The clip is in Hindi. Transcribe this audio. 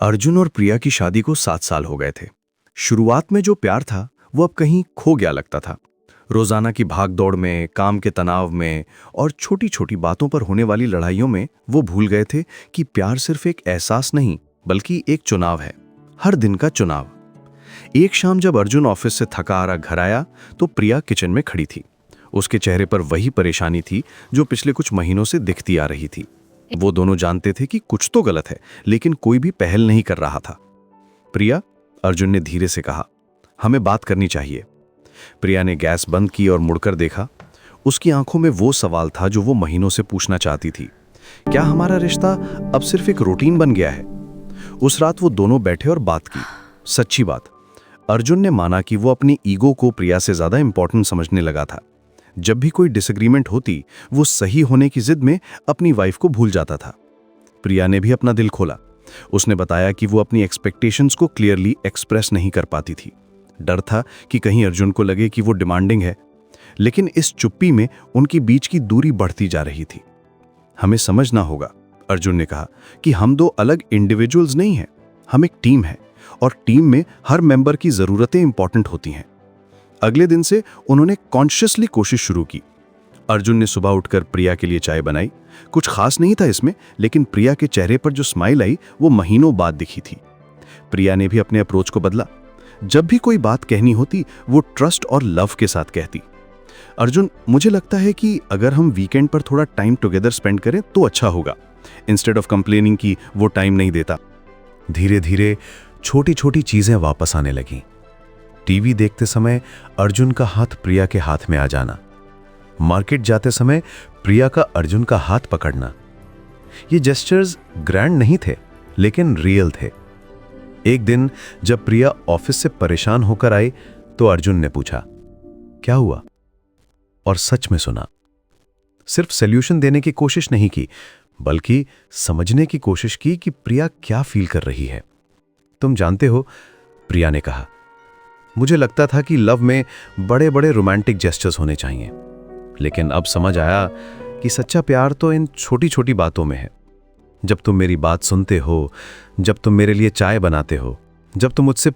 अर्जुन और प्रिया की शादी को 7 साल हो गए थे। शुरुआत में जो प्यार था वो अब कहीं खो गया लगता था। रोजाना की भागदौड़ में, काम के तनाव में और छोटी छोटी बातों पर होने वाली लड़ाइयों में वो भूल गए थे कि प्यार सिर्फ एक एहसास नहीं बल्कि एक चुनाव है, हर दिन का चुनाव। एक शाम जब अर्जुन ऑफिस से थका हारा घर आया तो प्रिया किचन में खड़ी थी। उसके चेहरे पर वही परेशानी थी जो पिछले कुछ महीनों से दिखती आ रही थी। वो दोनों जानते थे कि कुछ तो गलत है, लेकिन कोई भी पहल नहीं कर रहा था। प्रिया, अर्जुन ने धीरे से कहा, हमें बात करनी चाहिए। प्रिया ने गैस बंद की और मुड़कर देखा। उसकी आंखों में वो सवाल था जो वो महीनों से पूछना चाहती थी। क्या हमारा रिश्ता अब सिर्फ एक रूटीन बन गया है? उस रात वो दोनों बैठे और बात की। सच्ची बात, अर्जुन ने माना कि वो अपनी ईगो को प्रिया से ज्यादा इंपॉर्टेंट समझने लगा था। जब भी कोई डिसएग्रीमेंट होती, वो सही होने की जिद में अपनी वाइफ को भूल जाता था। प्रिया ने भी अपना दिल खोला। उसने बताया कि वो अपनी एक्सपेक्टेशंस को क्लियरली एक्सप्रेस नहीं कर पाती थी। डर था कि कहीं अर्जुन को लगे कि वो डिमांडिंग है। लेकिन इस चुप्पी में उनके बीच की दूरी बढ़ती जा रही थी। हमें समझना होगा, अर्जुन ने कहा, कि हम दो अलग इंडिविजुअल्स नहीं हैं, हम एक टीम है और टीम में हर मेंबर की जरूरतें इंपॉर्टेंट होती हैं। अगले दिन से उन्होंने कॉन्शियसली कोशिश शुरू की। अर्जुन ने सुबह उठकर प्रिया के लिए चाय बनाई। कुछ खास नहीं था इसमें, लेकिन प्रिया के चेहरे पर जो स्माइल आई वो महीनों बाद दिखी थी। प्रिया ने भी अपने अप्रोच को बदला। जब भी कोई बात कहनी होती वो ट्रस्ट और लव के साथ कहती। अर्जुन, मुझे लगता है कि अगर हम वीकेंड पर थोड़ा टाइम टुगेदर स्पेंड करें तो अच्छा होगा, इंस्टेड ऑफ कंप्लेनिंग कि वो टाइम नहीं देता। धीरे धीरे छोटी छोटी चीजें वापस आने लगीं। टीवी देखते समय अर्जुन का हाथ प्रिया के हाथ में आ जाना, मार्केट जाते समय प्रिया का अर्जुन का हाथ पकड़ना। ये जेस्चर्स ग्रैंड नहीं थे, लेकिन रियल थे। एक दिन जब प्रिया ऑफिस से परेशान होकर आई तो अर्जुन ने पूछा, क्या हुआ? और सच में सुना। सिर्फ सॉल्यूशन देने की कोशिश नहीं की, बल्कि समझने की कोशिश की कि प्रिया क्या फील कर रही है। तुम जानते हो, प्रिया ने कहा, मुझे लगता था कि लव में बड़े बड़े रोमांटिक जेस्चर्स होने चाहिए, लेकिन अब समझ आया कि सच्चा प्यार तो इन छोटी छोटी बातों में है। जब तुम मेरी बात सुनते हो, जब तुम मेरे लिए चाय बनाते हो, जब तुम मुझसे